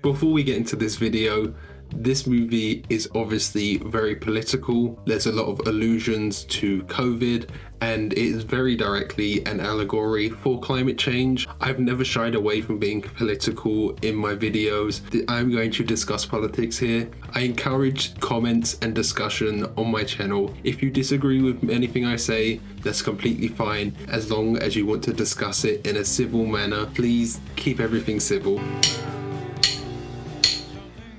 Before we get into this video, this movie is obviously very political. There's a lot of allusions to COVID, and it is very directly an allegory for climate change. I've never shied away from being political in my videos. I'm going to discuss politics here. I encourage comments and discussion on my channel. If you disagree with anything I say, that's completely fine, as long as you want to discuss it in a civil manner. Please keep everything civil.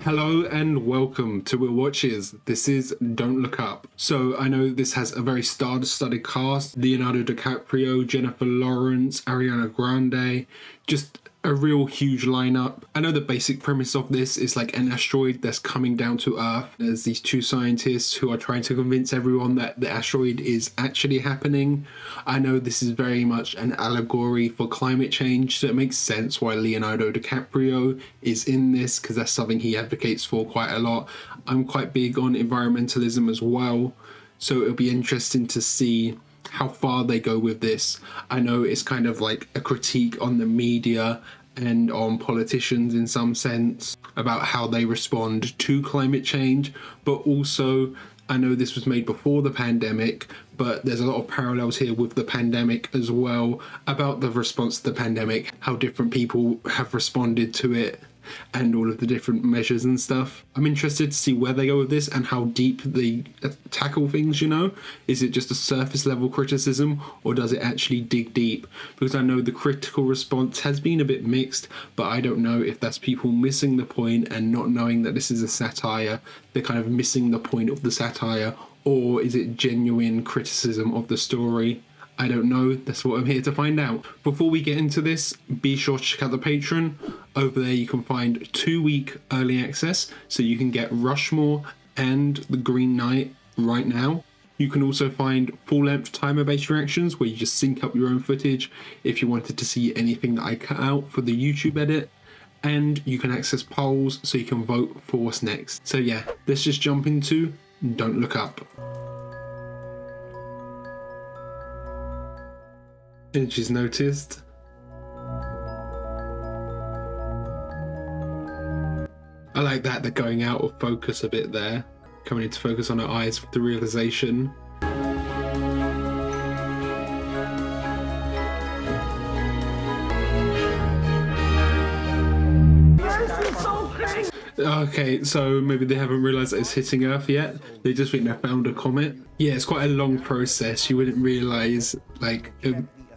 Hello and welcome to Will Watches. This is Don't Look Up. So I know this has a very star-studded cast: Leonardo DiCaprio, Jennifer Lawrence, Ariana Grande, just a real huge lineup. I know the basic premise of this is like an asteroid that's coming down to Earth. There's these two scientists who are trying to convince everyone that the asteroid is actually happening. I know this is very much an allegory for climate change, so it makes sense why Leonardo DiCaprio is in this, because that's something he advocates for quite a lot. I'm quite big on environmentalism as well, so it'll be interesting to see how far they go with this. I know it's kind of like a critique on the media and on politicians in some sense about how they respond to climate change, but also I know this was made before the pandemic, but there's a lot of parallels here with the pandemic as well, about the response to the pandemic, how different people have responded to it, and all of the different measures and stuff. I'm interested to see where they go with this and how deep they tackle things, you know? Is it just a surface level criticism, or does it actually dig deep? Because I know the critical response has been a bit mixed, but I don't know if that's people missing the point and not knowing that this is a satire. They're kind of missing the point of the satire, or is it genuine criticism of the story? I don't know. That's what I'm here to find out. Before we get into this, be sure to check out the Patreon. Over there you can find 2-week early access, so you can get Rushmore and The Green Knight right now. You can also find full-length timer-based reactions where you just sync up your own footage if you wanted to see anything that I cut out for the YouTube edit. And you can access polls so you can vote for what's next. So yeah, let's just jump into Don't Look Up. And she's noticed. I like that they're going out of focus a bit there, coming into focus on her eyes with the realization. Okay, so maybe they haven't realised that it's hitting Earth yet. They just think they found a comet. Yeah, it's quite a long process. You wouldn't realise, like,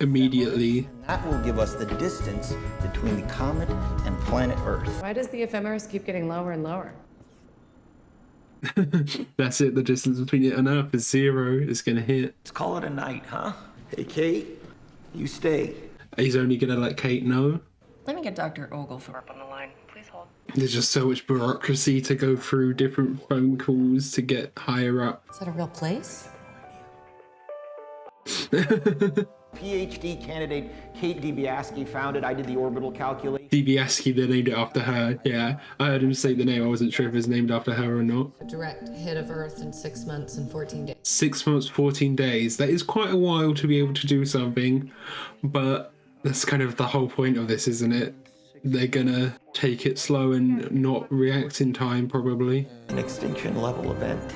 immediately. That will give us the distance between the comet and planet Earth. Why does the ephemeris keep getting lower and lower? That's it, the distance between it and Earth is 0. It's gonna hit. Let's call it a night, huh? Hey, Kate, you stay. He's only gonna let Kate know. Let me get Dr. Oglethorpe on the line. Please hold. There's just so much bureaucracy to go through, different phone calls to get higher up. Is that a real place? PhD candidate Kate DiBiase found it. I did the orbital calculation. DiBiase, they named it after her. Yeah, I heard him say the name. I wasn't sure if it's named after her or not. A direct hit of Earth in 6 months and 14 days. 6 months, 14 days. That is quite a while to be able to do something, but that's kind of the whole point of this, isn't it? They're gonna take it slow and not react in time, probably. An extinction level event.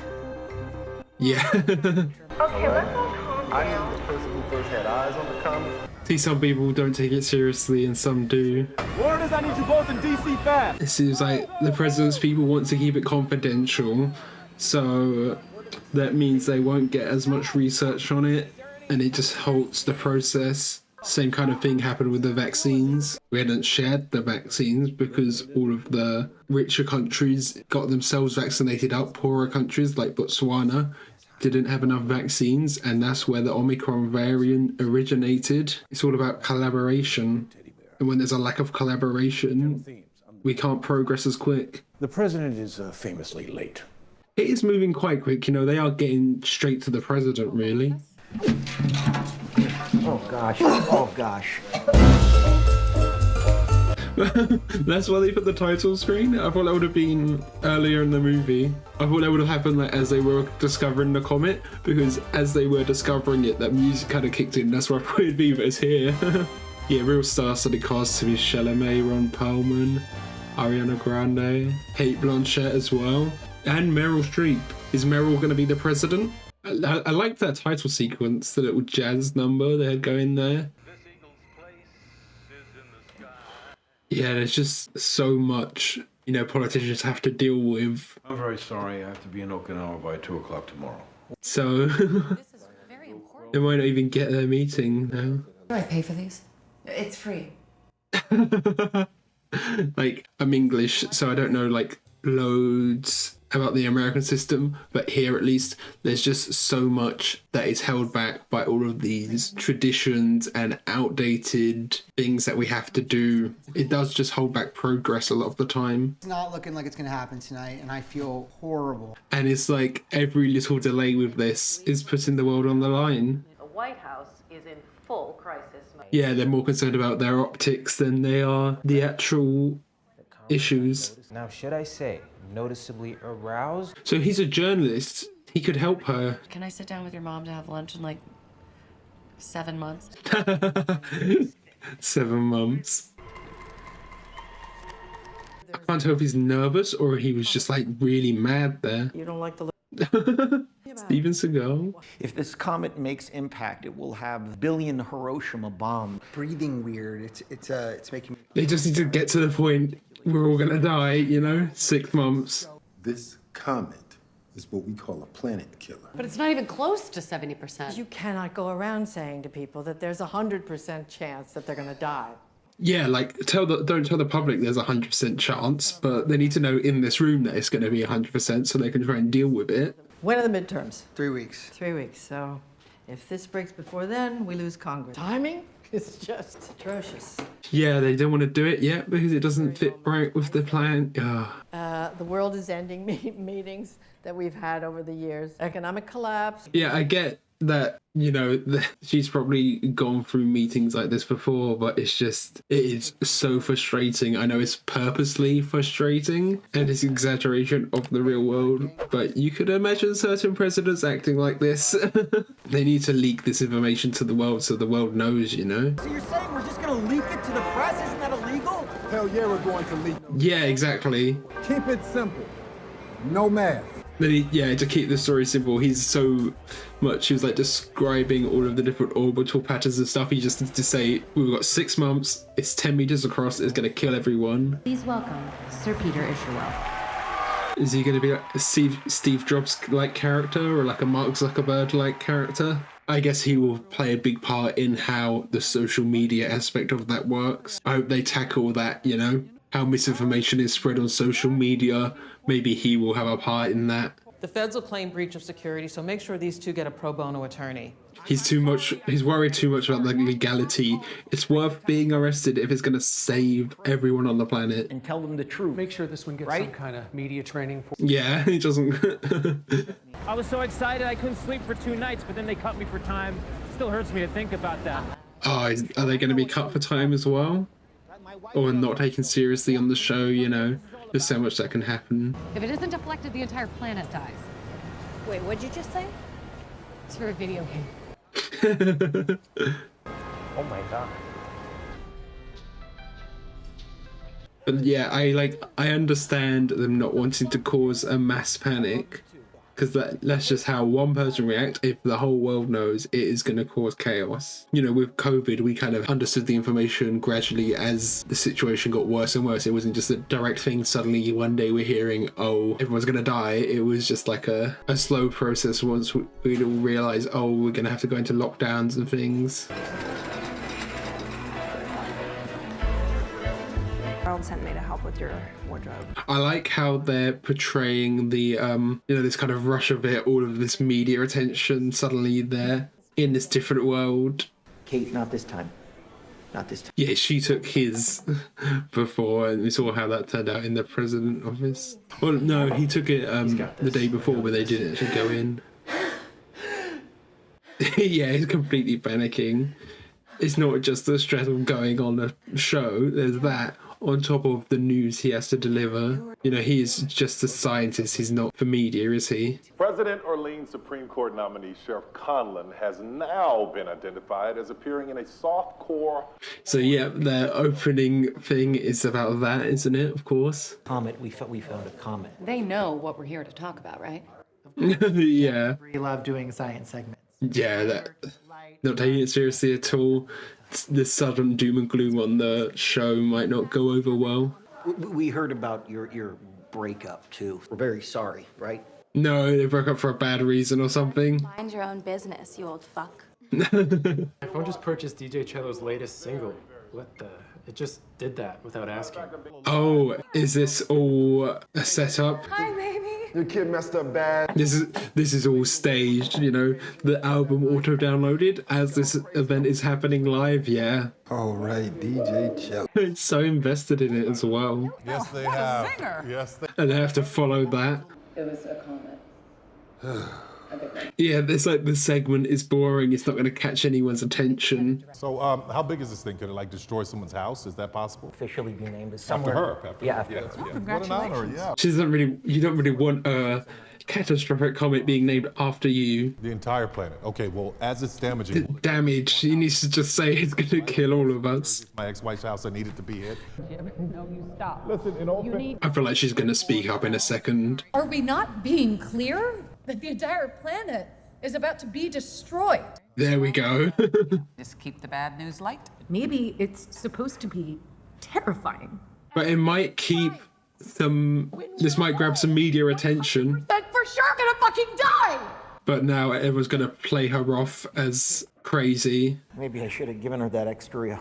Yeah. Okay, let's all calm down. I am the person who first had eyes on the comet. See, some people don't take it seriously and some do. Word is I need you both in DC fast. It seems like the president's people want to keep it confidential, so that means they won't get as much research on it, and it just halts the process. Same kind of thing happened with the vaccines. We hadn't shared the vaccines because all of the richer countries got themselves vaccinated up. Poorer countries like Botswana didn't have enough vaccines, and that's where the Omicron variant originated. It's all about collaboration, and when there's a lack of collaboration, we can't progress as quick. The president is famously late. It is moving quite quick, you know, they are getting straight to the president, really. Oh gosh, oh gosh. That's why they put the title screen. I thought that would have been earlier in the movie. I thought that would have happened like as they were discovering the comet, because as they were discovering it, that music kind of kicked in. That's why I thought it'd be, but it's here. Yeah, real star-studded cast: Timothée Chalamet, Ron Perlman, Ariana Grande, Kate Blanchett as well, and Meryl Streep. Is Meryl going to be the president? I like that title sequence, the little jazz number they had going there. Yeah, there's just so much, you know, politicians have to deal with. I'm very sorry. I have to be in Okinawa by 2 o'clock tomorrow. So they might not even get their meeting now. Do I pay for these? It's free. Like, I'm English, so I don't know like loads about the American system, but here at least there's just so much that is held back by all of these traditions and outdated things that we have to do. It does just hold back progress a lot of the time. It's not looking like it's going to happen tonight, and I feel horrible. And it's like every little delay with this is putting the world on the line. The White House is in full crisis mode. Yeah, they're more concerned about their optics than they are the actual issues. Now, should I say, noticeably aroused? So he's a journalist. He could help her. Can I sit down with your mom to have lunch in like 7 months? 7 months. I can't tell if he's nervous or he was just like really mad there. You don't like the Steven Seagal. If this comet makes impact, it will have a billion Hiroshima bombs. breathing weird. It's making me. They just need to get to the point we're all gonna die, you know? 6 months. This comet is what we call a planet killer. But it's not even close to 70%. You cannot go around saying to people that there's a 100% chance that they're going to die. Yeah, like don't tell the public there's a 100% chance, but they need to know in this room that it's going to be 100% so they can try and deal with it. When are the midterms? 3 weeks. 3 weeks. So if this breaks before then, we lose Congress. Timing is just atrocious. Yeah, they don't want to do it yet because it doesn't fit right with the plan. The world is ending meetings that we've had over the years. Economic collapse. Yeah, I get that, you know, she's probably gone through meetings like this before, but it is so frustrating. I know it's purposely frustrating and it's exaggeration of the real world, but you could imagine certain presidents acting like this. They need to leak this information to the world so the world knows, you know? So you're saying we're just going to leak it to the press? Isn't that illegal? Hell yeah, we're going to leak. Yeah, exactly. Keep it simple. No math. Then to keep the story simple, he was like describing all of the different orbital patterns and stuff. He just needs to say, we've got 6 months, it's 10 meters across, it's going to kill everyone. Please welcome Sir Peter Isherwell. Is he going to be like a Steve Jobs-like character or like a Mark Zuckerberg-like character? I guess he will play a big part in how the social media aspect of that works. I hope they tackle that, you know? How misinformation is spread on social media. Maybe he will have a part in that. The feds will claim breach of security, so make sure these two get a pro bono attorney. He's worried too much about the legality. It's worth being arrested if it's going to save everyone on the planet. And tell them the truth. Make sure this one gets some kind of media training. Yeah, he doesn't. I was so excited I couldn't sleep for 2 nights, but then they cut me for time. Still hurts me to think about that. Oh, are they going to be cut for time as well? Or not taken seriously on the show, you know? There's so much that can happen. If it isn't deflected, the entire planet dies. Wait, what'd you just say? It's for a video game. Oh my God. But yeah, I understand them not wanting to cause a mass panic, because that's just how one person reacts. If the whole world knows, it is going to cause chaos. You know, with COVID, we kind of understood the information gradually as the situation got worse and worse. It wasn't just a direct thing. Suddenly, one day we're hearing, oh, everyone's going to die. It was just like a slow process once we'd all realize, oh, we're going to have to go into lockdowns and things. Sent me to help with your wardrobe. I like how they're portraying the this kind of rush of it, all of this media attention. Suddenly they're in this different world. Kate, not this time. Not this time. Yeah, she took his before, and we saw how that turned out in the president office. Well, no, he took it the day before, but they didn't actually go in. Yeah, he's completely panicking. It's not just the stress of going on a show. There's that on top of the news he has to deliver. You know, he is just a scientist. He's not for media, is he? President Orleans Supreme Court nominee Sheriff Conlon has now been identified as appearing in a softcore. So yeah, the opening thing is about that, isn't it? Of course. Comet, we found a comet. They know what we're here to talk about, right? Yeah. We love doing science segments. Yeah, that not taking it seriously at all. The sudden doom and gloom on the show might not go over well. We heard about your breakup too. We're very sorry, right? No, they broke up for a bad reason or something. Mind your own business, you old fuck. My phone just purchased DJ Cello's latest single. What the? It just did that without asking. Oh, is this all a setup? Hi, baby. Your kid messed up bad. This is all staged, you know. The album auto-downloaded as this event is happening live, yeah. All right, DJ Cello. It's so invested in it as well. Yes, they have. Yes, they And they have to follow that. It was a comment. Yeah, it's like the segment is boring. It's not going to catch anyone's attention. So, how big is this thing? Could it like destroy someone's house? Is that possible? Officially be named as After somewhere. her. After Yeah. What an honor, yeah. She doesn't really. You don't really want a catastrophic comet being named after you. The entire planet. Okay, well, as it's damaging Damage. He needs to just say it's going to kill all of us. my ex-wife's house, I needed to be hit. No, you stop. Listen, in all I feel like she's going to speak up in a second. Are we not being clear that the entire planet is about to be destroyed? There we go. Just keep the bad news light. Maybe it's supposed to be terrifying. But it might keep some. This might grab some media attention. But for sure gonna fucking die! But now everyone's going to play her off as crazy. Maybe I should have given her that extra.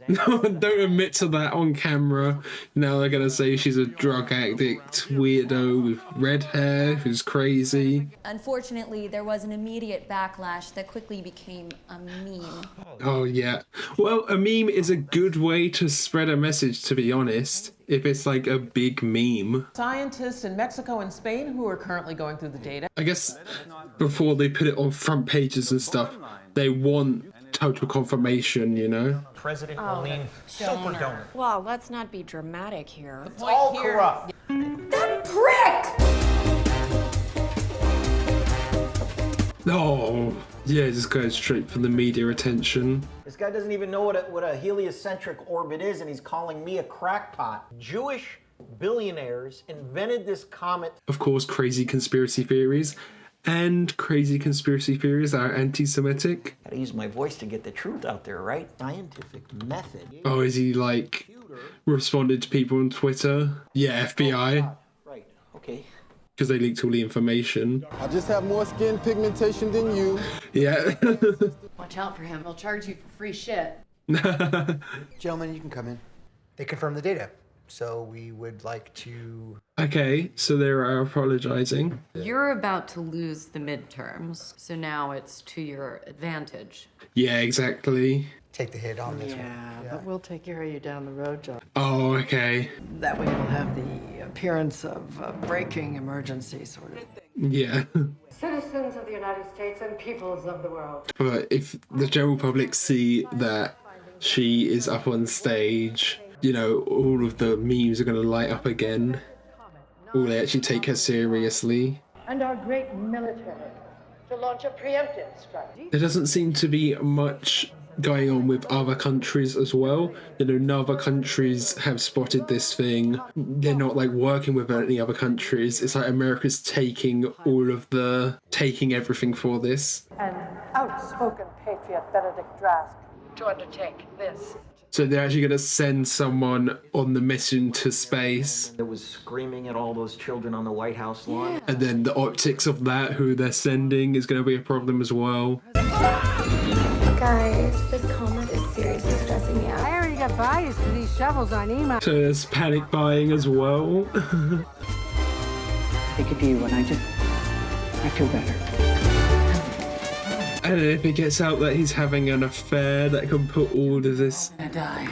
No, don't admit to that on camera. Now they're going to say she's a drug addict weirdo with red hair who's crazy. Unfortunately, there was an immediate backlash that quickly became a meme. Oh, yeah. Well, a meme is a good way to spread a message, to be honest, if it's like a big meme. Scientists in Mexico and Spain who are currently going through the data. I guess before they put it on front pages and stuff, they want total confirmation, you know? President Orleans, super donor. Well, let's not be dramatic here. It's all corrupt. That prick! Oh, yeah, just going straight for the media attention. This guy doesn't even know what a heliocentric orbit is, and he's calling me a crackpot. Jewish billionaires invented this comet. Of course, crazy conspiracy theories. And crazy conspiracy theories are anti-Semitic. Gotta use my voice to get the truth out there, right? Scientific method. Oh, is he like responded to people on Twitter? Yeah, FBI. Right, okay. Because they leaked all the information. I just have more skin pigmentation than you. Yeah. Watch out for him. He'll charge you for free shit. Gentlemen, you can come in. They confirmed the data. So we would like to... Okay, so they are apologizing. You're about to lose the midterms, so now it's to your advantage. Yeah, exactly. Take the hit on this one. Yeah, but we'll take care of you down the road, John. Oh, okay. That way you'll have the appearance of a braking emergency sort of thing. Yeah. Citizens of the United States and peoples of the world. But if the general public see that she is up on stage, you know, all of the memes are going to light up again. Will they actually take her seriously? And our great military to launch a preemptive strike. There doesn't seem to be much going on with other countries as well. You know, other countries have spotted this thing. They're not like working with any other countries. It's like America's taking everything for this. An outspoken patriot, Benedict Drask, to undertake this. So they're actually going to send someone on the mission to space. That was screaming at all those children on the White House lawn. And then the optics of that, who they're sending, is going to be a problem as well. Guys, this comet is seriously stressing me out. I already got biased for these shovels on email. So there's panic buying as well. Take it to you, and I feel better. And if it gets out that he's having an affair, that can put all of this... I die.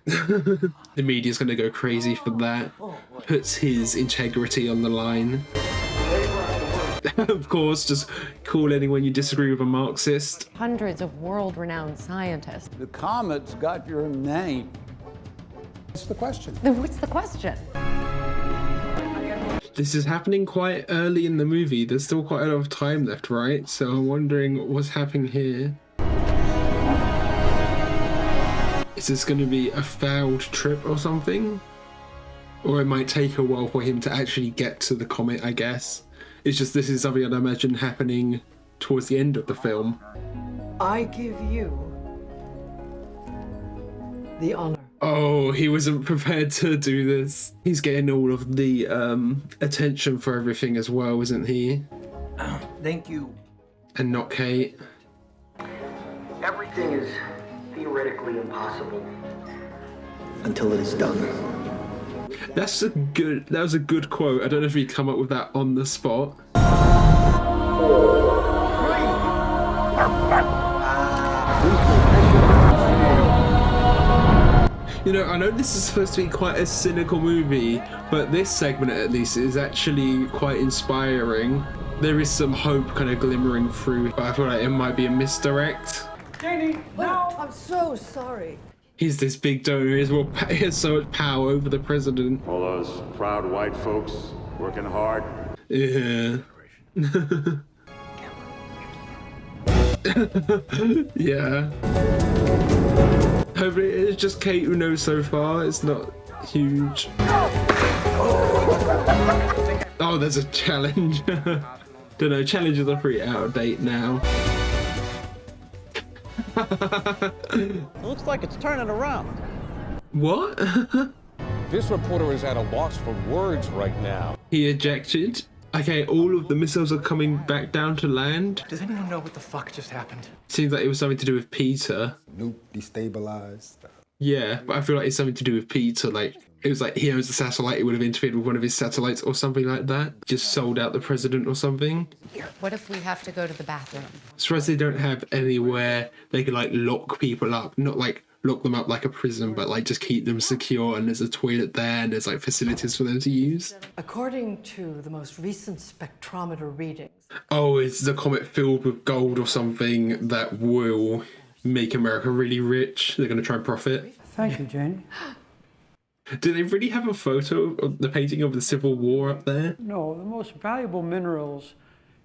The media's going to go crazy for that. Puts his integrity on the line. Of course, just call anyone you disagree with a Marxist. Hundreds of world-renowned scientists. The comet's got your name. What's the question? Then what's the question? This is happening quite early in the movie. There's still quite a lot of time left, right? So I'm wondering what's happening here. Is this going to be a failed trip or something? Or it might take a while for him to actually get to the comet, I guess. It's just this is something I'd imagine happening towards the end of the film. I give you the honor. Oh, he wasn't prepared to do this. He's getting all of the attention for everything as well, isn't he? Thank you. And not Kate. Everything is theoretically impossible until it is done. That was a good quote. I don't know if he'd come up with that on the spot. You know, I know this is supposed to be quite a cynical movie, but this segment at least is actually quite inspiring. There is some hope kind of glimmering through, but I feel like it might be a misdirect. Janie, no! I'm so sorry. He's this big donor, he has so much power over the president. All those proud white folks working hard. Yeah. Yeah. Hopefully it's just Kate who knows so far. It's not huge. Oh, there's a challenge. Don't know, challenges are pretty out of date now. Looks like it's turning around. What? This reporter is at a loss for words right now. He ejected. Okay, all of the missiles are coming back down to land. Does anyone know what the fuck just happened? Seems like it was something to do with Peter. Nuke destabilized. Yeah, but I feel like it's something to do with Peter. Like, it was like he owns the satellite, he would have interfered with one of his satellites or something like that. Just sold out the president or something. What if we have to go to the bathroom? Surprised they don't have anywhere they could like lock people up. Not like lock them up like a prison, but like just keep them secure, and there's a toilet there and there's like facilities for them to use. According to the most recent spectrometer readings. Oh, is the comet filled with gold or something that will make America really rich? They're going to try and profit. Thank you, Janie. Do they really have a photo of the painting of the Civil War up there? No, the most valuable minerals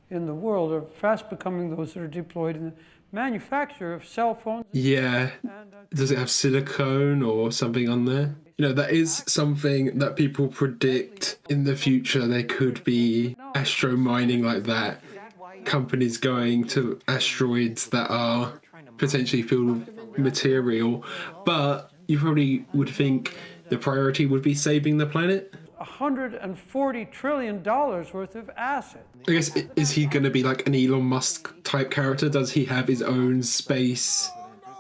in the world are fast becoming those that are deployed in the manufacture of cell phones. Yeah. Does it have silicone or something on there? You know, that is something that people predict in the future. There could be astro mining like that. Companies going to asteroids that are potentially filled with material. But you probably would think the priority would be saving the planet. $140 trillion worth of assets. I guess, is he going to be like an Elon Musk type character? Does he have his own space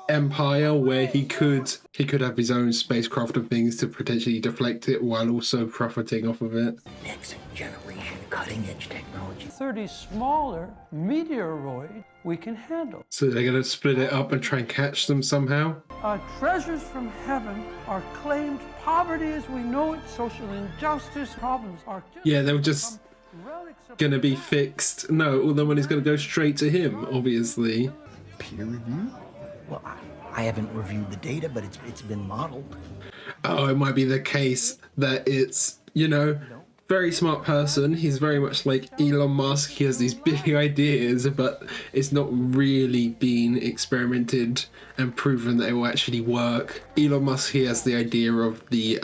empire where he could have his own spacecraft and things to potentially deflect it while also profiting off of it? Next generation cutting edge technology. 30 smaller meteoroid we can handle. So they're going to split it up and try and catch them somehow? Treasures from heaven are claimed. Poverty as we know it, social injustice, problems are just... Yeah, they're just going to be fixed. No, all the money's going to go straight to him, obviously. Peer review? Well, I haven't reviewed the data, but it's been modeled. Oh, it might be the case that it's, you know, very smart person. He's very much like Elon Musk. He has these big ideas, but it's not really been experimented and proven that it will actually work. Elon Musk, he has the idea of the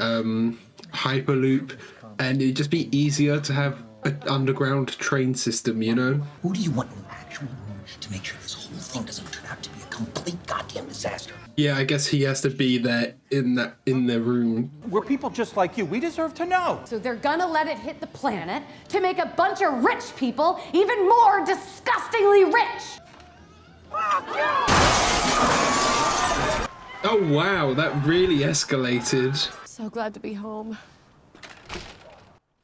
Hyperloop, and it'd just be easier to have an underground train system, you know? Who do you want in the actual room to make sure this whole thing doesn't turn out to be a complete goddamn disaster? Yeah, I guess he has to be there in the room. We're people just like you. We deserve to know. So they're gonna let it hit the planet to make a bunch of rich people even more disgustingly rich. Oh wow, that really escalated. So glad to be home.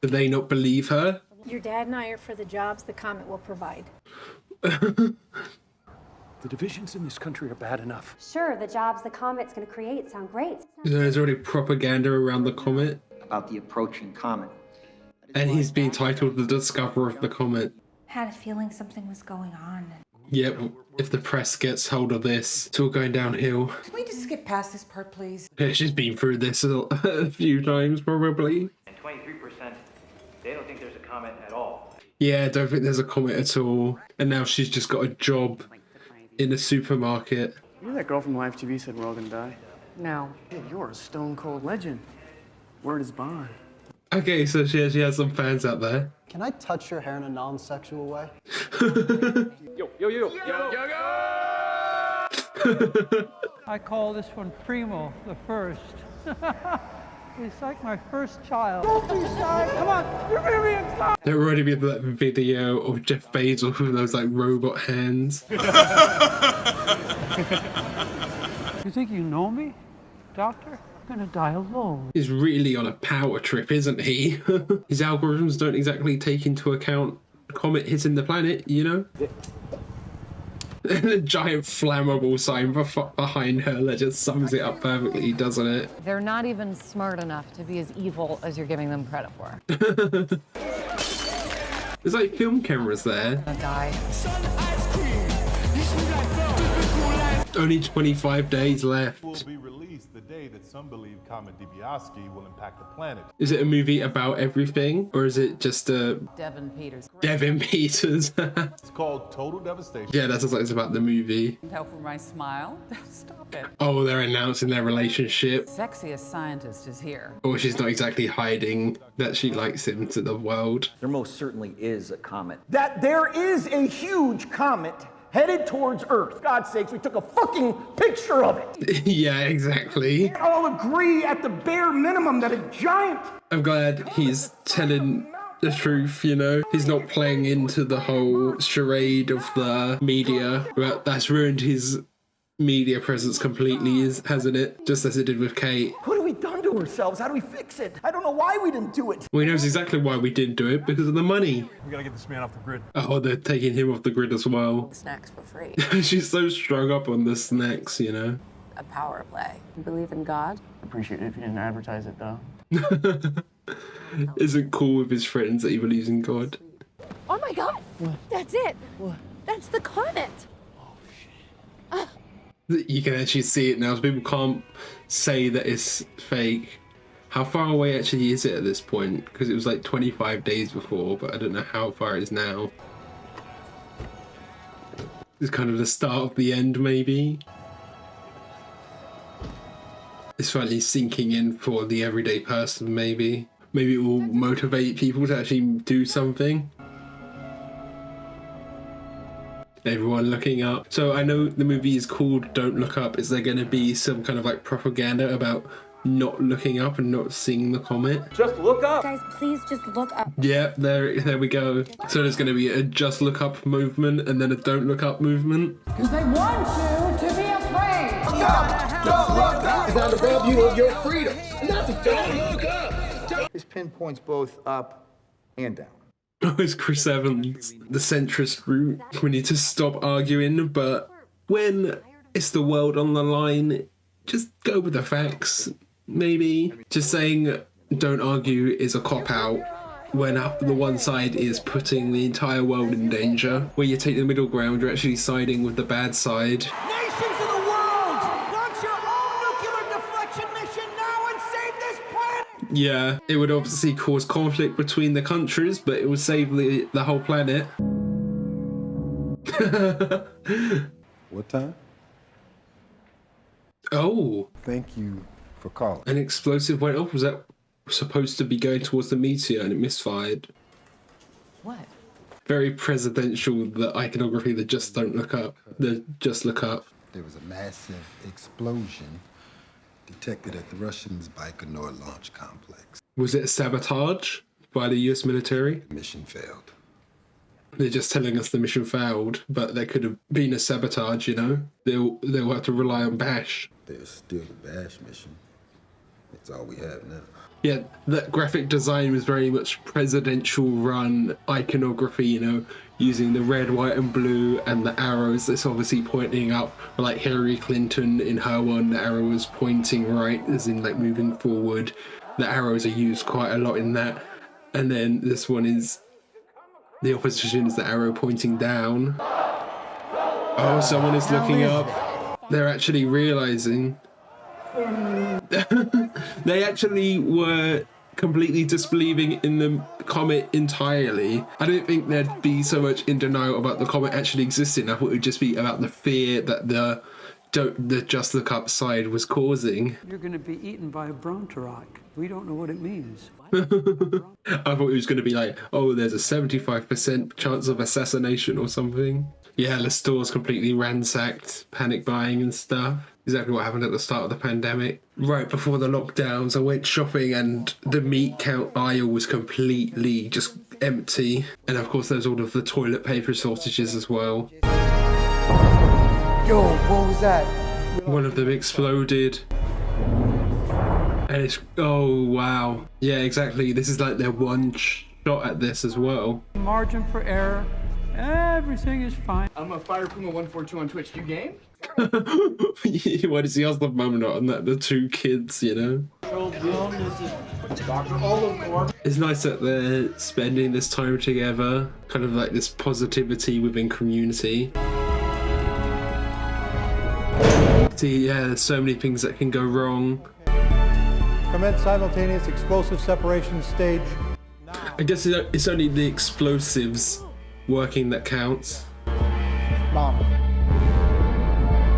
Did they not believe her? Your dad and I are for the jobs the comet will provide. The divisions in this country are bad enough. Sure, the jobs the comet's going to create sound great. There's already propaganda around the comet. About the approaching comet. And he's being titled the discoverer of the comet. Had a feeling something was going on. Yep, if the press gets hold of this, it's all going downhill. Can we just skip past this part, please? Yeah, she's been through this a few times, probably. And 23% They don't think there's a comet at all. Yeah, I don't think there's a comet at all. And now she's just got a job in a supermarket. You know that girl from Live TV said we're all gonna die? No. Dude, you're a stone cold legend. Word is bond. Okay, so she has some fans out there. Can I touch your hair in a non-sexual way? Yo. I call this one Primo, the first. It's like my first child. Don't be shy, come on, you're very excited. There already be that video of Jeff Bezos with those like robot hands. You think you know me, doctor? I'm gonna die alone. He's really on a power trip, isn't he? His algorithms don't exactly take into account a comet hitting the planet, you know? The giant flammable sign behind her that just sums it up perfectly, doesn't it? They're not even smart enough to be as evil as you're giving them credit for. There's like film cameras there. Only 25 days left. Will be released the day that some believe Comet DiBiase will impact the planet. Is it a movie about everything, or is it just a Devin Peters. Devin Peters? It's called Total Devastation. Yeah, that sounds like it's about the movie. How for my smile? Stop it. Oh, they're announcing their relationship. Sexiest scientist is here. Or she's not exactly hiding that she likes him to the world. There most certainly is a comet. That there is a huge comet headed towards Earth. God's sakes, we took a fucking picture of it. Yeah, exactly. We all agree at the bare minimum that a giant... I'm glad he's telling the truth, you know? He's not playing into the whole charade of the media, but that's ruined his media presence completely, hasn't it? Just as it did with Kate. What have we done to ourselves? How do we fix it? I don't know why we didn't do it. Well, he knows exactly why we didn't do it, because of the money. We gotta get this man off the grid. Oh, they're taking him off the grid as well. Snacks for free. She's so strung up on the snacks, you know? A power play. You believe in God? Appreciate it if you didn't advertise it though. Isn't cool with his friends that he believes in God. Oh my God! What? That's it! What? That's the comet! You can actually see it now, so people can't say that it's fake. How far away actually is it at this point? Because it was like 25 days before, but I don't know how far it is now. It's kind of the start of the end, maybe. It's finally sinking in for the everyday person, maybe. Maybe it will motivate people to actually do something. Everyone looking up. So I know the movie is called Don't Look Up. Is there going to be some kind of like propaganda about not looking up and not seeing the comet? Just look up. Guys, please just look up. Yeah, there we go. So there's going to be a just look up movement and then a don't look up movement. Because they want you to be afraid. Don't look up! It's not to rob you of your freedom. Not to don't look up! His pin points both up and down. Oh, it's Chris Evans. The centrist route. We need to stop arguing, but when it's the world on the line, just go with the facts, maybe. Just saying don't argue is a cop-out when the one side is putting the entire world in danger. Where you take the middle ground, you're actually siding with the bad side. Nations of the world, launch your own nuclear deflection mission now and save this planet! Yeah, it would obviously cause conflict between the countries, but it would save the whole planet. What time? Oh. Thank you for calling. An explosive went off. Was that supposed to be going towards the meteor and it misfired? What? Very presidential, the iconography, the just don't look up. The just look up. There was a massive explosion detected at the Russians' Baikonur launch complex. Was it a sabotage by the US military? Mission failed. They're just telling us the mission failed, but there could have been a sabotage, you know? They'll have to rely on Bash. There's still the Bash mission. It's all we have now. Yeah, that graphic design was very much presidential run iconography, you know, using the red, white and blue and the arrows that's obviously pointing up. Like Hillary Clinton in her one, the arrow was pointing right, as in like moving forward. The arrows are used quite a lot in that. And then this one is, the opposition is the arrow pointing down. Oh, someone is looking up. They're actually realizing. They actually were completely disbelieving in the comet entirely. I don't think there'd be so much in denial about the comet actually existing. I thought it would just be about the fear that the Just Look Up side was causing. You're going to be eaten by a Bronteroc. We don't know what it means. I thought it was going to be like, oh, there's a 75% chance of assassination or something. Yeah, the store's completely ransacked, panic buying and stuff. Exactly what happened at the start of the pandemic. Right before the lockdowns, I went shopping and the meat count aisle was completely just empty. And of course, there's all of the toilet paper shortages as well. Yo, what was that? One of them exploded. And it's, oh wow. Yeah, exactly. This is like their one shot at this as well. Margin for error. Everything is fine. I'm a Fire Puma 142 on Twitch. Do you game? Why does he ask the mum not and that the two kids, you know? It's nice that they're spending this time together, kind of like this positivity within community. See, yeah, there's so many things that can go wrong. Commence simultaneous explosive separation stage. I guess it's only the explosives working that counts. Mom.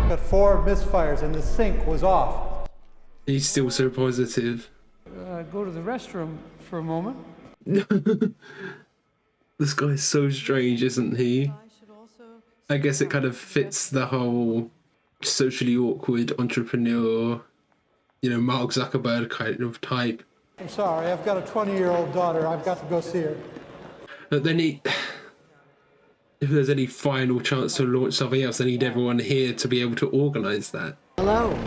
Got 4 misfires and the sink was off. He's still so positive. Go to the restroom for a moment. This guy's so strange, isn't he? I guess it kind of fits the whole socially awkward entrepreneur, you know, Mark Zuckerberg kind of type. I'm sorry, I've got a 20-year-old daughter. I've got to go see her. But then if there's any final chance to launch something else, they need everyone here to be able to organize that. Hello.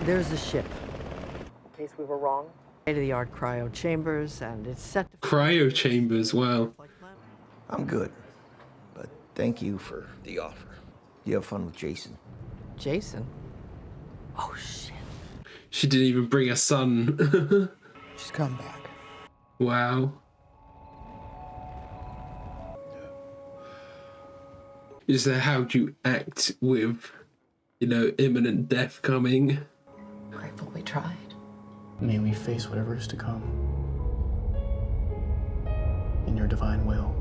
There's a ship. In case we were wrong. State-of-the-art cryo chambers, and it's set to... Cryo chambers, wow. I'm good, but thank you for the offer. You have fun with Jason. Jason? Oh, shit. She didn't even bring a son. She's come back. Wow. Is there how do you act with, you know, imminent death coming? Grateful we tried. May we face whatever is to come in your divine will,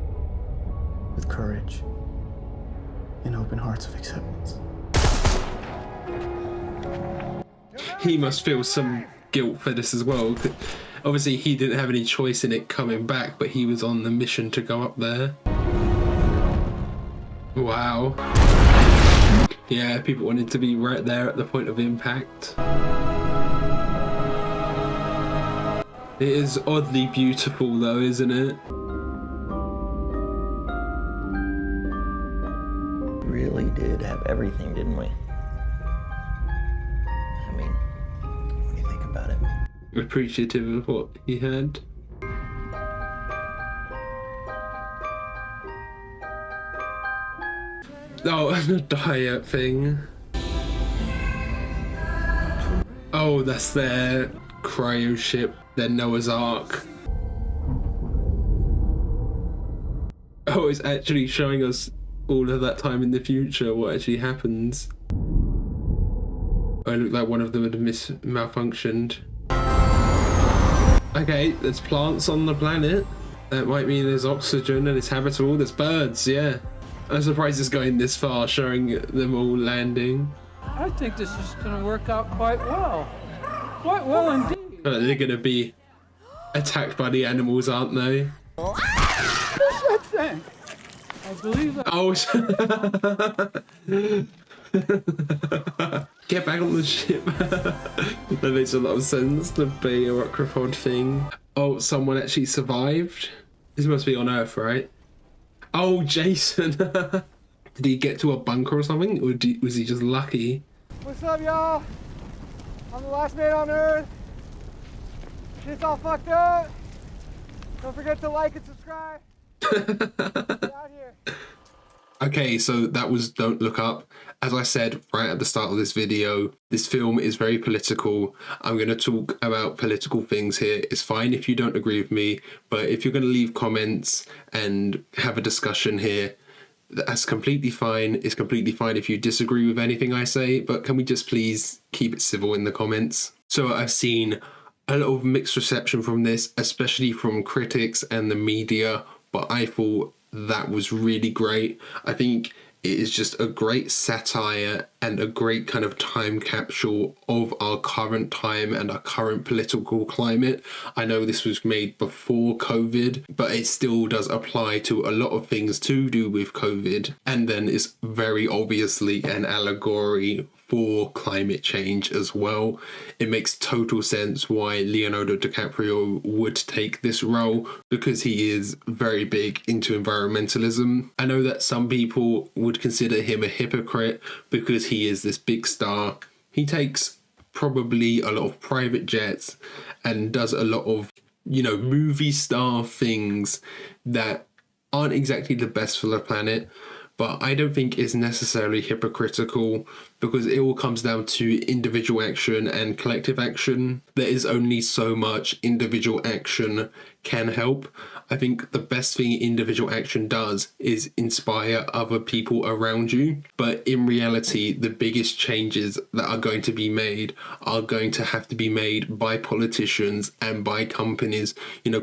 with courage and open hearts of acceptance. He must feel some guilt for this as well. Obviously, he didn't have any choice in it coming back, but he was on the mission to go up there. Wow. Yeah, people wanted to be right there at the point of impact. It is oddly beautiful though, isn't it? We really did have everything, didn't we? I mean, when you think about it. Appreciative of what he had. Oh, the diet thing. Oh, that's their cryo ship, their Noah's Ark. Oh, it's actually showing us all of that time in the future, what actually happens. Oh, it looked like one of them had malfunctioned. Okay, there's plants on the planet. That might mean there's oxygen and it's habitable. There's birds, yeah. I'm surprised it's going this far, showing them all landing. I think this is going to work out quite well. Quite well indeed. They're going to be attacked by the animals, aren't they? What's that thing? I believe that. Oh, get back on the ship. That makes a lot of sense, the Baeocropod thing. Oh, someone actually survived? This must be on Earth, right? Oh, Jason. Did he get to a bunker or something? Or was he just lucky? What's up, y'all? I'm the last man on Earth. Shit's all fucked up. Don't forget to like and subscribe. Get out here. Okay, so that was Don't Look Up. As I said right at the start of this video, this film is very political. I'm going to talk about political things here. It's fine if you don't agree with me, but if you're going to leave comments and have a discussion here, that's completely fine. It's completely fine if you disagree with anything I say, but can we just please keep it civil in the comments? So I've seen a lot of mixed reception from this, especially from critics and the media, but I thought that was really great. I think it is just a great satire and a great kind of time capsule of our current time and our current political climate. I know this was made before COVID, but it still does apply to a lot of things to do with COVID. And then it's very obviously an allegory for climate change as well. It makes total sense why Leonardo DiCaprio would take this role, because he is very big into environmentalism. I know that some people would consider him a hypocrite because he is this big star. He takes probably a lot of private jets and does a lot of, movie star things that aren't exactly the best for the planet. But I don't think it's necessarily hypocritical, because it all comes down to individual action and collective action. There is only so much individual action can help. I think the best thing individual action does is inspire other people around you. But in reality, the biggest changes that are going to be made are going to have to be made by politicians and by companies.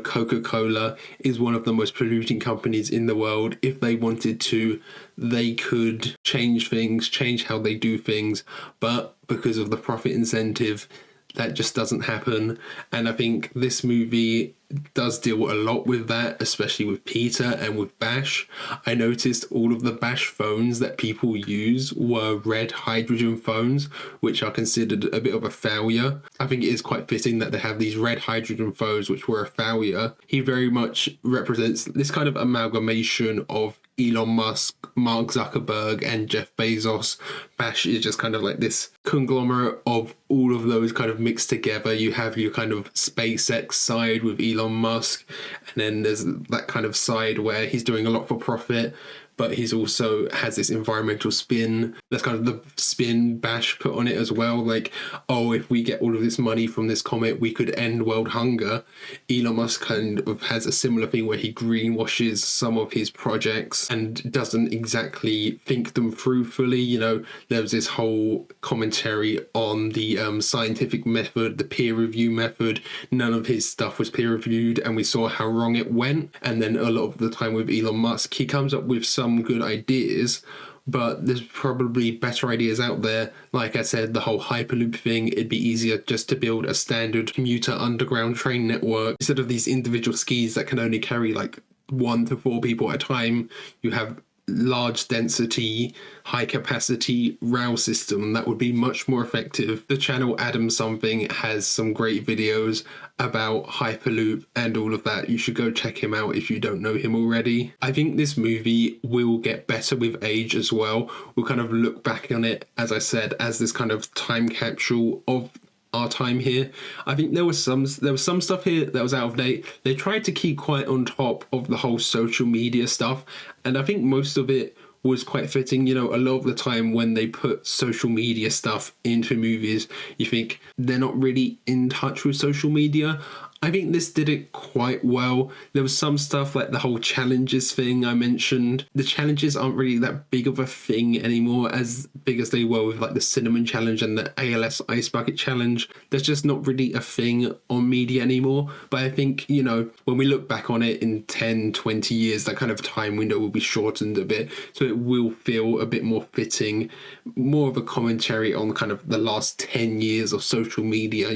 Coca-Cola is one of the most polluting companies in the world. If they wanted to, they could change things, change how they do things. But because of the profit incentive, that just doesn't happen. And I think this movie does deal a lot with that, especially with Peter and with Bash. I noticed all of the Bash phones that people use were red hydrogen phones, which are considered a bit of a failure. I think it is quite fitting that they have these red hydrogen phones, which were a failure. He very much represents this kind of amalgamation of Elon Musk, Mark Zuckerberg, and Jeff Bezos. Bash is just kind of like this conglomerate of all of those kind of mixed together. You have your kind of SpaceX side with Elon Musk, and then there's that kind of side where he's doing a lot for profit, but he's also has this environmental spin. That's kind of the spin Bash put on it as well. Like, oh, if we get all of this money from this comet, we could end world hunger. Elon Musk kind of has a similar thing where he greenwashes some of his projects and doesn't exactly think them through fully. There was this whole commentary on the scientific method, the peer review method. None of his stuff was peer reviewed, and we saw how wrong it went. And then a lot of the time with Elon Musk, he comes up with some good ideas, but there's probably better ideas out there. Like I said, the whole Hyperloop thing, it'd be easier just to build a standard commuter underground train network instead of these individual skis that can only carry like 1 to 4 people at a time. You have large density, high capacity rail system that would be much more effective. The channel Adam Something has some great videos about Hyperloop and all of that. You should go check him out if you don't know him already. I think this movie will get better with age as well. We'll kind of look back on it, as I said, as this kind of time capsule of our time here. I think there was some stuff here that was out of date. They tried to keep quite on top of the whole social media stuff, and I think most of it was quite fitting. A lot of the time when they put social media stuff into movies, you think they're not really in touch with social media. I think this did it quite well. There was some stuff like the whole challenges thing I mentioned. The challenges aren't really that big of a thing anymore, as big as they were with like the cinnamon challenge and the ALS ice bucket challenge. There's just not really a thing on media anymore. But I think, when we look back on it in 10, 20 years, that kind of time window will be shortened a bit. So it will feel a bit more fitting, more of a commentary on kind of the last 10 years of social media,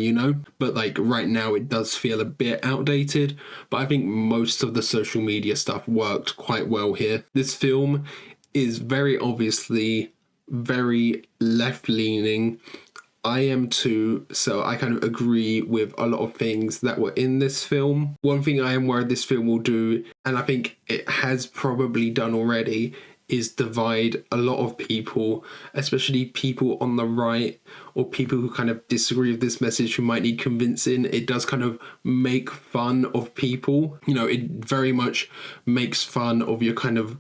But like right now it does feel a bit outdated, but I think most of the social media stuff worked quite well here. This film is very obviously very left-leaning. I am too, so I kind of agree with a lot of things that were in this film. One thing I am worried this film will do, and I think it has probably done already, is divide a lot of people, especially people on the right or people who kind of disagree with this message, who might need convincing. It does kind of make fun of people. It very much makes fun of your kind of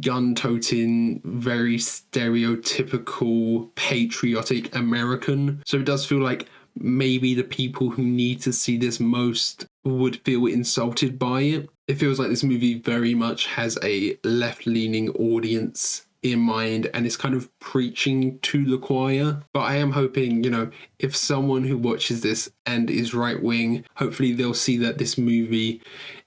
gun-toting, very stereotypical, patriotic American. So it does feel like maybe the people who need to see this most would feel insulted by it. It feels like this movie very much has a left-leaning audience in mind, and it's kind of preaching to the choir. But I am hoping, you know, if someone who watches this and is right wing, hopefully they'll see that this movie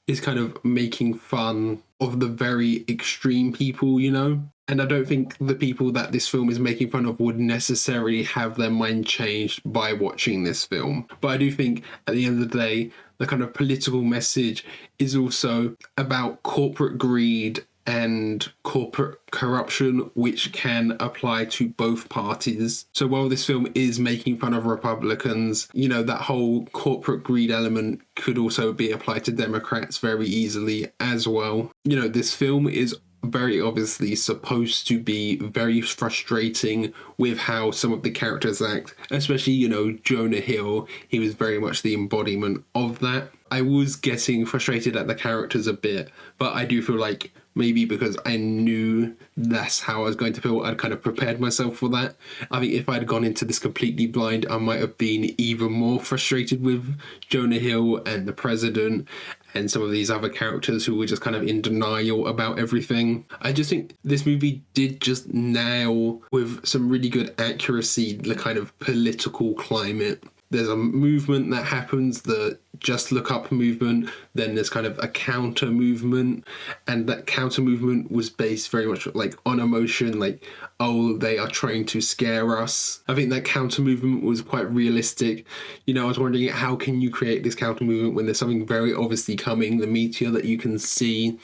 is kind of making fun of the very extreme people, you know? And I don't think the people that this film is making fun of would necessarily have their mind changed by watching this film. But I do think at the end of the day, the kind of political message is also about corporate greed and corporate corruption, which can apply to both parties. So while this film is making fun of Republicans, you know, that whole corporate greed element could also be applied to Democrats very easily as well. You know, this film is very obviously supposed to be very frustrating with how some of the characters act, especially, you know, Jonah Hill. He was very much the embodiment of that. I was getting frustrated at the characters a bit, but I do feel like maybe because I knew that's how I was going to feel, I'd kind of prepared myself for that. I think if I'd gone into this completely blind, I might have been even more frustrated with Jonah Hill and the president and some of these other characters who were just kind of in denial about everything. I just think this movie did just nail with some really good accuracy the kind of political climate. There's a movement that happens, the Just Look Up movement, then there's kind of a counter movement, and that counter movement was based very much like on emotion, like, oh, they are trying to scare us. I think that counter movement was quite realistic. You know, I was wondering, how can you create this counter movement when there's something very obviously coming, the meteor that you can see,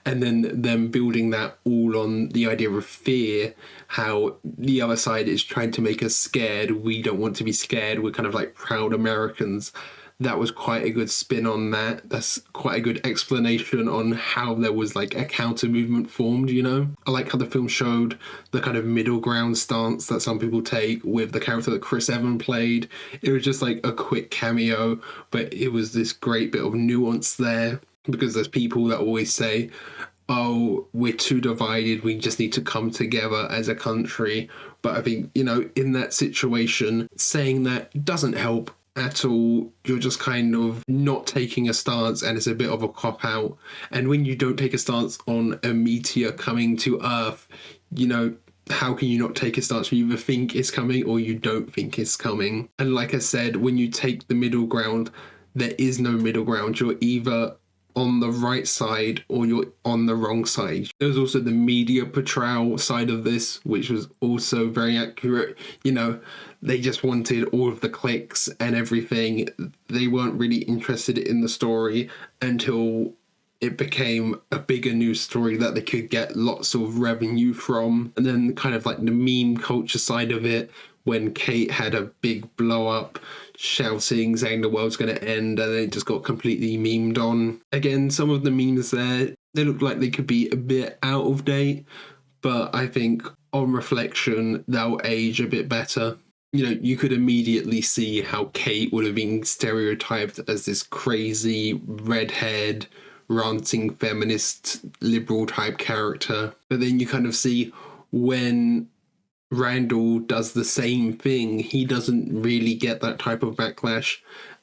and then them building that all on the idea of fear, how the other side is trying to make us scared. We don't want to be scared. We're kind of like proud Americans. That was quite a good spin on that. That's quite a good explanation on how there was like a counter movement formed, you know? I like how the film showed the kind of middle ground stance that some people take with the character that Chris Evans played. It was just like a quick cameo, but it was this great bit of nuance there, because there's people that always say, oh, we're too divided, we just need to come together as a country. But I think, you know, in that situation, saying that doesn't help at all. You're just kind of not taking a stance, and it's a bit of a cop-out. And when you don't take a stance on a meteor coming to Earth, you know, how can you not take a stance? You either think it's coming or you don't think it's coming. And like I said, when you take the middle ground, there is no middle ground. You're either on the right side or you're on the wrong side. There's also the media portrayal side of this, which was also very accurate. You know, they just wanted all of the clicks and everything. They weren't really interested in the story until it became a bigger news story that they could get lots of revenue from. And then kind of like the meme culture side of it, when Kate had a big blow up, shouting, saying the world's going to end, and it just got completely memed on. Again, some of the memes there, they look like they could be a bit out of date, but I think on reflection, they'll age a bit better. You know, you could immediately see how Kate would have been stereotyped as this crazy, red-haired, ranting feminist, liberal type character. But then you kind of see when Randall does the same thing, he doesn't really get that type of backlash.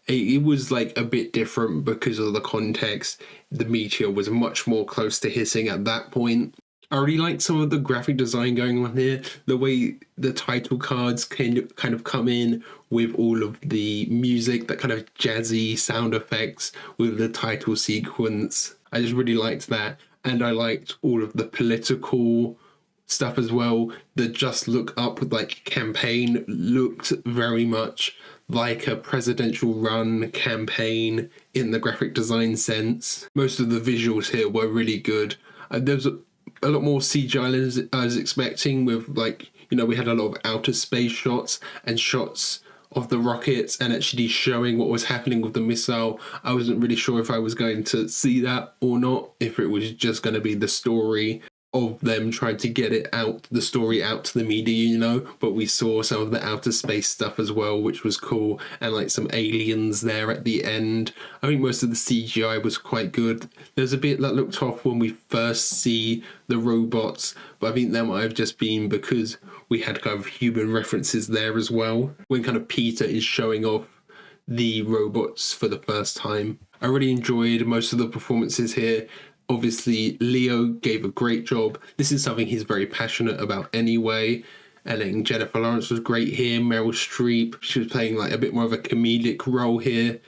It was like a bit different because of the context. The meteor was much more close to hitting at that point. I really like some of the graphic design going on here. The way the title cards kind of come in with all of the music, that kind of jazzy sound effects with the title sequence. I just really liked that. And I liked all of the political stuff as well. The Just Look Up like campaign looked very much like a presidential run campaign in the graphic design sense. Most of the visuals here were really good. There's a lot more CGI than I was expecting, with like, you know, we had a lot of outer space shots and shots of the rockets and actually showing what was happening with the missile. I wasn't really sure if I was going to see that or not, if it was just going to be the story of them trying to get it out, the story out to the media, you know. But we saw some of the outer space stuff as well, which was cool, and like some aliens there at the end. I think most of the CGI was quite good. There's a bit that looked off when we first see the robots, but I think that might have just been because we had kind of human references there as well, when kind of Peter is showing off the robots for the first time. I really enjoyed most of the performances here. Obviously, Leo gave a great job. This is something he's very passionate about anyway. And then Jennifer Lawrence was great here. Meryl Streep, she was playing like a bit more of a comedic role here.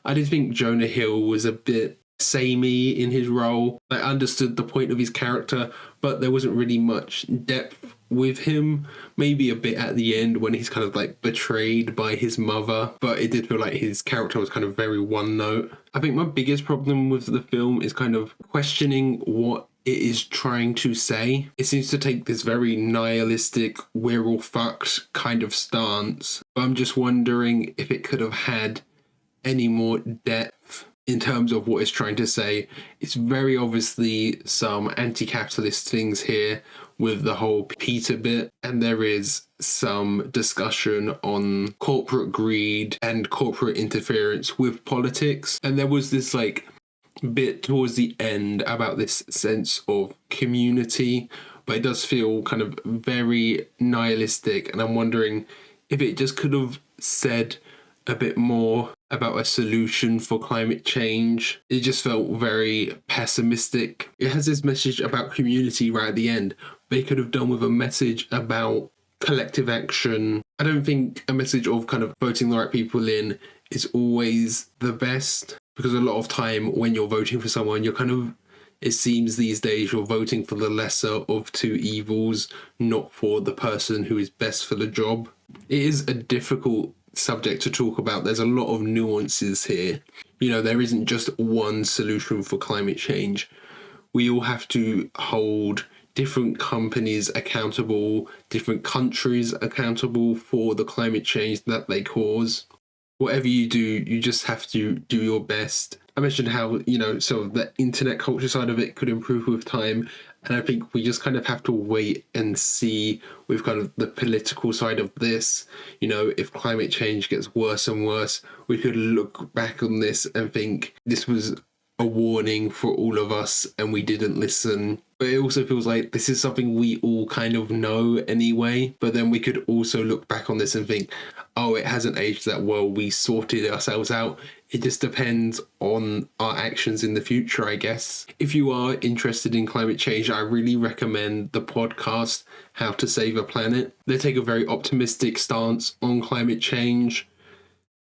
I did think Jonah Hill was a bit samey in his role. I understood the point of his character, but there wasn't really much depth with him. Maybe a bit at the end when he's kind of like betrayed by his mother, but it did feel like his character was kind of very one note. I think my biggest problem with the film is kind of questioning what it is trying to say. It seems to take this very nihilistic, we're all fucked kind of stance. I'm just wondering if it could have had any more depth in terms of what it's trying to say. It's very obviously some anti-capitalist things here with the whole Peter bit, and there is some discussion on corporate greed and corporate interference with politics. And there was this like bit towards the end about this sense of community, but it does feel kind of very nihilistic, and I'm wondering if it just could have said a bit more about a solution for climate change. It just felt very pessimistic. It has this message about community right at the end, but it could have done with a message about collective action. I don't think a message of kind of voting the right people in is always the best, because a lot of time when you're voting for someone, you're kind of, it seems these days you're voting for the lesser of two evils, not for the person who is best for the job. It is a difficult subject to talk about. There's a lot of nuances here. You know, there isn't just one solution for climate change. We all have to hold different companies accountable, different countries accountable for the climate change that they cause. Whatever you do, you just have to do your best. I mentioned how, you know, sort of the internet culture side of it could improve with time. And I think we just kind of have to wait and see with kind of the political side of this. You know, if climate change gets worse and worse, we could look back on this and think this was a warning for all of us and we didn't listen. But it also feels like this is something we all kind of know anyway. But then we could also look back on this and think, oh, it hasn't aged that well. We sorted ourselves out. It just depends on our actions in the future, I guess. If you are interested in climate change, I really recommend the podcast, How to Save a Planet. They take a very optimistic stance on climate change.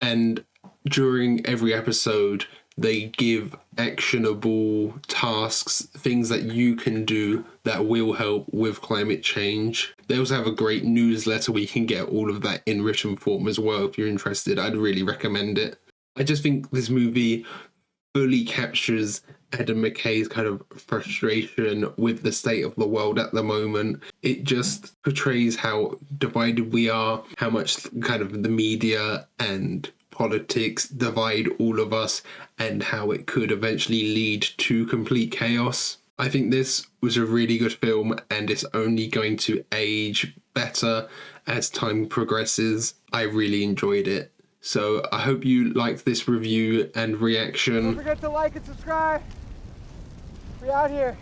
And during every episode, they give actionable tasks, things that you can do that will help with climate change. They also have a great newsletter where you can get all of that in written form as well. If you're interested, I'd really recommend it. I just think this movie fully captures Adam McKay's kind of frustration with the state of the world at the moment. It just portrays how divided we are, how much kind of the media and politics divide all of us, and how it could eventually lead to complete chaos. I think this was a really good film, and it's only going to age better as time progresses. I really enjoyed it. So I hope you liked this review and reaction. Don't forget to like and subscribe. We're out here.